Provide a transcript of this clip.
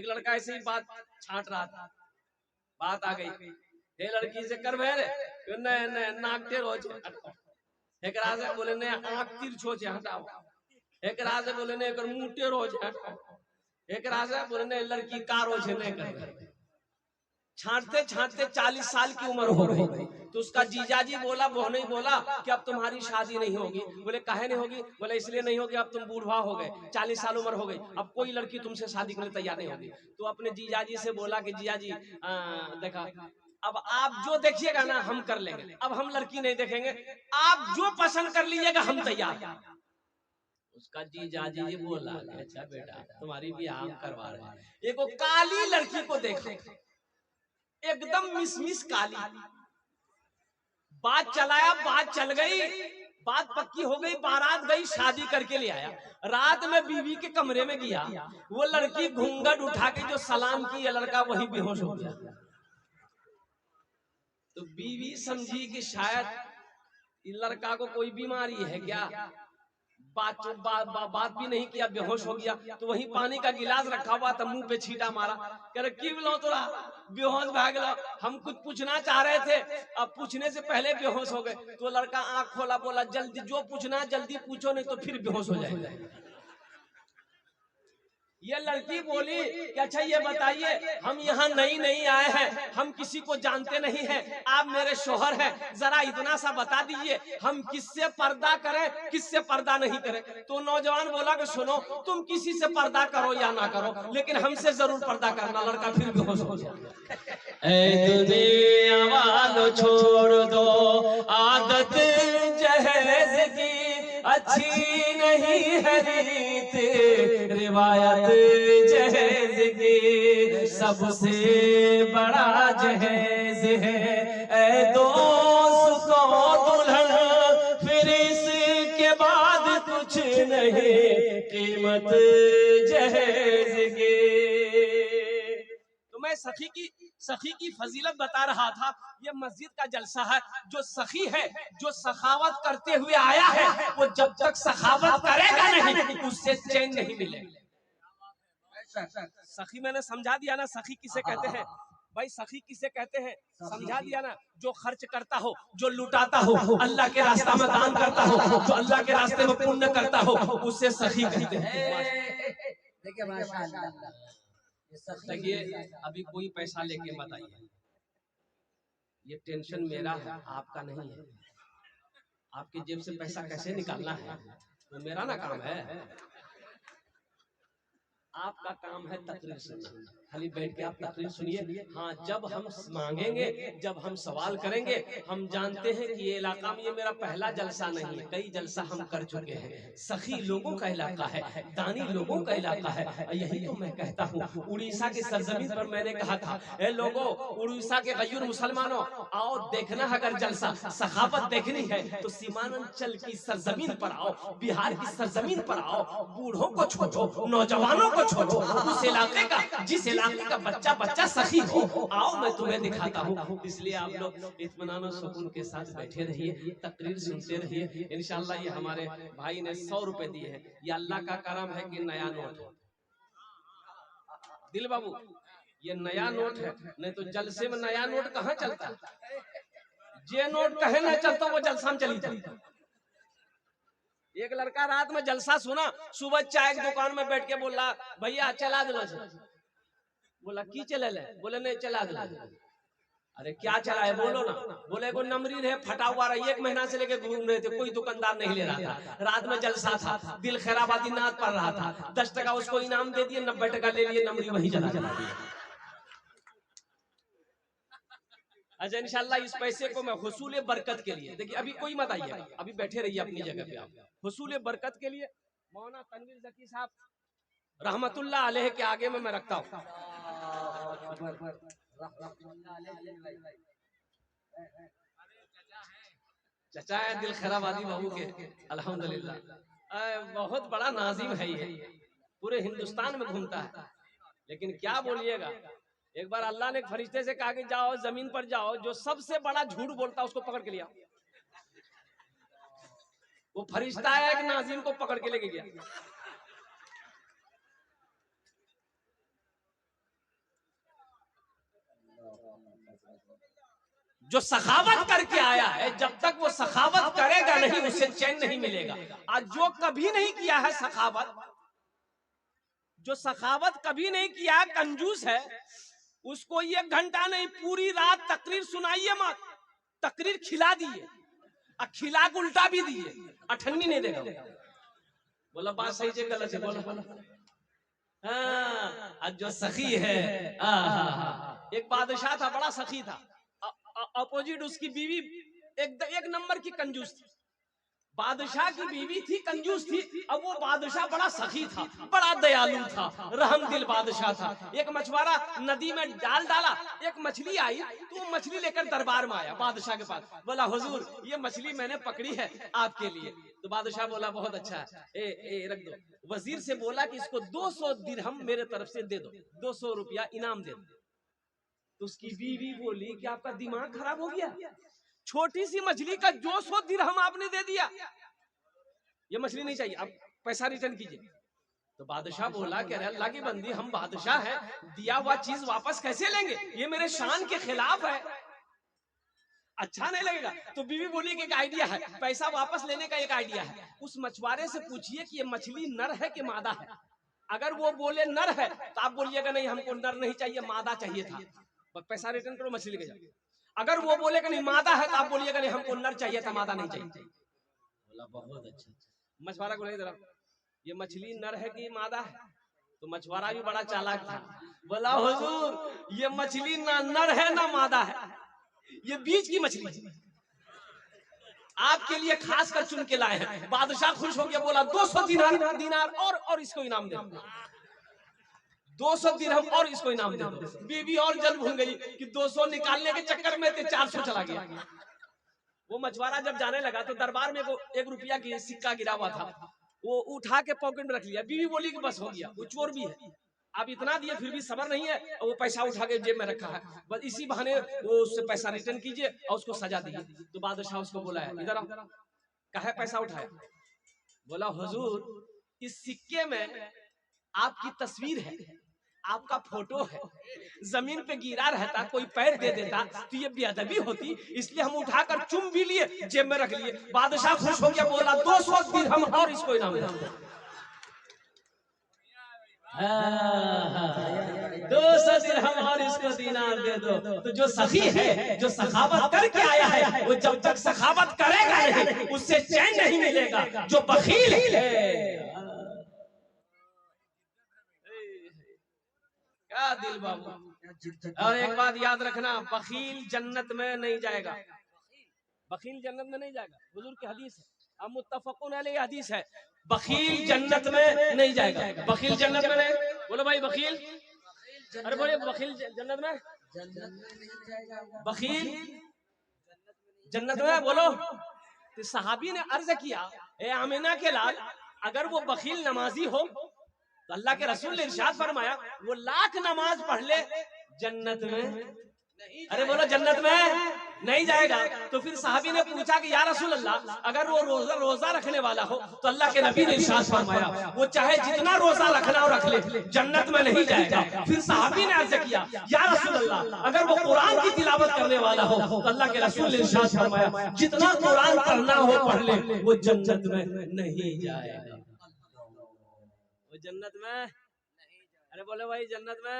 एक लड़का ऐसे ही बात छाट रहा था, बात आ गई, हे लड़की से कर भेरे नाक टेढ़ हो छे, एक राजे बोले ने आंख तिरछो छे हटाओ, एक राजे बोले ने एकर मुंह टेढ़ो छे हटाओ, एक राजा बोले ने लड़की कारो छे नहीं कर। छांटते छांटते 40 साल की उम्र हो गई, तो उसका जीजाजी बोला, वो नहीं बोला कि अब तुम्हारी शादी नहीं होगी। बोले काहे नहीं होगी? बोले इसलिए नहीं होगी, अब तुम बूढ़ा हो गए, 40 साल उम्र हो गई, अब कोई लड़की तुमसे शादी करने तैयार नहीं होगी। तो अपने जीजाजी से बोला कि जीजाजी देखा, अब आप जो देखिएगा ना हम कर लेंगे, अब हम लड़की नहीं देखेंगे, आप जो पसंद कर लीजिएगा हम तैयार। उसका जीजाजी जी बोला अच्छा बेटा तुम्हारी ब्याह हम करवा रहे हैं। एक काली लड़की को देखा, एकदम मिसमिस काली, बात चलाया, बात चल गई, बात पक्की हो गई, बारात गई, शादी करके ले आया। रात में बीवी के कमरे में गया, वो लड़की घूंघट उठा के जो सलाम किया, लड़का वही बेहोश हो गया। तो बीवी समझी कि शायद लड़का को कोई बीमारी है क्या, बात भी नहीं किया, बेहोश हो गया। तो वही पानी का गिलास रखा हुआ था, मुंह पे छींटा मारा, कह रहे की बोलो तोरा बेहोश भाग लो, हम कुछ पूछना चाह रहे थे, अब पूछने से पहले बेहोश हो गए। तो लड़का आंख खोला, बोला जल्दी जो पूछना जल्दी पूछो, नहीं तो फिर बेहोश हो जाएगा। ये लड़की बोली कि अच्छा ये बताइए, हम यहाँ नई नई आए हैं, हम किसी को जानते नहीं हैं, आप मेरे शोहर हैं, जरा इतना सा बता दीजिए हम किससे पर्दा करें किससे पर्दा नहीं करें। तो नौजवान बोला कि सुनो, तुम किसी से पर्दा करो या ना करो, लेकिन हमसे जरूर पर्दा करना। लड़का फिर बेहोश हो गया। दुनिया वालों छोड़ दो आदत जहेज की, अच्छी नहीं है रीत रिवायत जहेज की, सबसे बड़ा जहेज है ऐ दोस्त को दुल्हन, फिर इसके बाद कुछ नहीं कीमत जहेज की। तो मैं सखी की फजीलत बता रहा था। ये मस्जिद का जलसा है, जो सखी है, जो सखावत करते हुए आया है, वो जब तक सखावत करेगा नहीं उससे चैन नहीं मिलेगा। सखी मैंने समझा दिया ना, सखी किसे कहते हैं भाई, सखी किसे कहते हैं समझा दिया ना, जो खर्च करता हो, जो लुटाता हो, अल्लाह के रास्ते में दान करता हो, जो अल्लाह के रास्ते में पुण्य करता हो, उससे सखी कहते हैं। देखिए अभी कोई पैसा लेके मत आइए, ये टेंशन मेरा है, आपका नहीं है। आपकी जेब से पैसा कैसे निकालना है वो मेरा ना काम है, आपका काम है तकरीर सुनना। खाली बैठ के आप तकरीर सुनिए। हाँ, जब हम मांगेंगे, जब हम सवाल करेंगे, हम जानते हैं कि ये इलाका में ये मेरा पहला जलसा नहीं है, कई जलसा हम कर चुके हैं। सखी लोगों का इलाका है, दानी लोगों का इलाका है। यही तो मैं कहता हूँ, उड़ीसा की सरजमीन पर मैंने कहा था, ए लोगों, उड़ीसा के गैर मुसलमानों, आओ देखना है अगर जलसा, सखावत देखनी है तो सीमांचल की सरजमीन पर आओ, बिहार की सरजमीन पर आओ। बूढ़ों को छोड़ो, नौजवानों को छोड़ो, उस इलाके का, जिस इलाके का बच्चा बच्चा सखी हो, आओ मैं तुम्हें दिखाता हूँ। इसलिए आप लोग इत्मीनान और सुकून के साथ बैठे रहिए, तकरीर सुनते रहिए। इंशाल्लाह ये हमारे भाई ने 100 रुपए दिए हैं, ये अल्लाह का करम है कि नया नोट है। दिल बाबू ये नया नोट है, नहीं तो जलसे में नया नोट कहाँ चलता है। जे नोट कहे ना चलता वो जलसा में चली जाता। एक लड़का रात में जलसा सुना, सुबह चाय की दुकान में बैठ के बोला भैया चला दो। बोला की चले ले? बोले नहीं चला दो। अरे क्या चला है बोलो ना। बोले को नमरी रहे फटा हुआ रहा, 1 महीना से लेके घूम रहे थे, कोई दुकानदार नहीं ले रहा था। रात में जलसा था, दिल खैराबादी नाद पड़ रहा था, 10 टका उसको इनाम दे दिए, 90 टका ले लिए, नमरी वही चला दिया। अच्छा इंशाल्लाह इस पैसे को मैं हुसूल बरकत के लिए, देखिए अभी कोई मत आइए, अभी बैठे रहिए अपनी जगह पे। आप हुसूल बरकत के लिए मौलाना तनवीर ज़की साहब रहमतुल्लाह अलैह के आगे में मैं रखता हूँ। चचा है दिल खैराबादी बाबू के, अल्हम्दुलिल्लाह बहुत बड़ा नाजिम है ये, पूरे हिंदुस्तान में घूमता है। लेकिन क्या बोलिएगा, एक बार अल्लाह ने एक फरिश्ते से कहा कि जाओ जमीन पर जाओ, जो सबसे बड़ा झूठ बोलता है उसको पकड़ के लिया। वो फरिश्ता है एक नाजिम को पकड़ के लेके गया। जो सखावत करके आया है, जब तक वो सखावत करेगा नहीं उसे चैन नहीं मिलेगा। और जो कभी नहीं किया है सखावत, जो सखावत कभी नहीं किया, कंजूस है, उसको 1 घंटा नहीं पूरी रात तकरीर सुनाइए मत, तकरीर खिला दिए और खिला के उल्टा भी दिए, अठन्नी नहीं देगा। बोला बात सही है गलत है? बोला हाँ। जो सखी है, एक बादशाह था, बड़ा सखी था, अपोजिट उसकी बीवी एक नंबर की कंजूस थी। बादशाह की बीवी थी, कंजूस थी, अब वो बादशाह बड़ा सखी था, बड़ा दयालु था, रहम दिल बादशाह था। एक मछुआरा नदी में जाल डाला, एक मछली आई, तो वो मछली लेकर दरबार में आया बादशाह के पास, बोला हुजूर ये मछली मैंने पकड़ी है आपके लिए। तो बादशाह बोला बहुत अच्छा है, रख दो। वजीर से बोला कि इसको 200 दिरहम मेरे तरफ से दे दो, 200 रुपया इनाम दे दो। तो उसकी बीवी बोली कि आपका दिमाग खराब हो गया, छोटी सी मछली का 200 दिरहम आपने दे दिया, ये मछली नहीं चाहिए, आप पैसा रिटर्न कीजिए। तो बादशाह बोला कि अरे अल्लाह की बंदी, हम बादशाह हैं, दिया हुआ चीज वापस कैसे लेंगे, ये मेरे शान के खिलाफ है, अच्छा नहीं लगेगा। तो बीवी बोली कि एक आइडिया है, पैसा वापस लेने का एक आइडिया है, उस मछुआरे से पूछिए कि ये मछली नर है कि मादा है। अगर वो बोले नर है तो आप बोलिएगा नहीं हमको नर नहीं चाहिए, मादा चाहिए था, पैसा रिटर्न करो, मछली लेके जाओ। अगर वो बोलेगा नहीं मादा है तो आप बोलिएगा नहीं हमको नर चाहिए था, मादा नहीं चाहिए। बोला बहुत अच्छा। मछुआरा को नहीं जरा, ये मछली नर है कि मादा है? तो मछुआरा भी बड़ा चालाक था, बोला हुजूर ये मछली ना नर है ना मादा है, ये बीच की मछली है, आपके लिए खास कर चुन के लाए हैं। बादशाह खुश हो गया, बोला 200 दिनार और इसको इनाम दे, 200 दिरहम और इसको इनाम दे दो। बीवी और जल भूल गई कि 200 निकालने के चक्कर में 400 चला गया। वो मछुआरा जब जाने लगा तो दरबार में 1 रुपया की सिक्का गिरा हुआ था, वो उठा के पॉकेट में रख लिया। बीवी बोली कि बस हो गया, वो चोर भी है, आप इतना दिए फिर भी सबर नहीं है, वो पैसा उठा के जेब में रखा है, बस इसी बहाने वो उससे पैसा रिटर्न कीजिए और उसको सजा दीजिए। तो बादशाह उसको बोला है इधर आओ, कहे पैसा उठाया। बोला हुजूर इस सिक्के में आपकी तस्वीर है, आपका फोटो है, जमीन पे गिरा रहता, कोई पैर दे देता तो ये बेअदबी होती, इसलिए हम उठाकर चुम भी लिए, जेब में रख लिए। बादशाह खुश हो गया, बोला 200 दिरहम और इसको इनाम दे दो। 200 दिरहम और इसको दिनार दे दो। तो जो सखी है, जो सखावत करके आया है, वो जब तक सखावत करेगा नहीं उससे चैन नहीं मिलेगा। जो बखील है, क्या दिल बाबू। और एक बात याद रखना, बखील जन्नत में नहीं जाएगा, बखील जन्नत में नहीं जाएगा। हुजूर की हदीस है, मुत्तफकुन अलैहि हदीस है, बखील जन्नत में नहीं जाएगा। बखील जन्नत में नहीं, बोलो भाई बखील, अरे बोले बखील जन्नत में, बखील जन्नत में, बोलो। तो सहाबी ने अर्ज किया, ए आमिना के लाल, अगर वो बखील नमाजी हो तो अल्लाह के रसूल ने इरशाद फरमाया वो 1,00,000 नमाज पढ़ ले जन्नत में, अरे बोलो जन्नत में नहीं जाएगा। तो फिर साहबी ने पूछा कि या रसूल अल्लाह, अगर वो रोजा रखने वाला हो तो अल्लाह के नबी ने इरशाद फरमाया वो चाहे जितना रोजा रखना हो रख ले, जन्नत में नहीं जाएगा। फिर साहबी ने अर्ज किया या रसूल अल्लाह, अगर वो कुरान की तिलावत करने वाला हो तो अल्लाह के रसूल ने इरशाद फरमाया जितना कुरान पढ़ना हो पढ़ ले, वो जन्नत में नहीं जाएगा, वो जन्नत में, अरे बोले भाई जन्नत में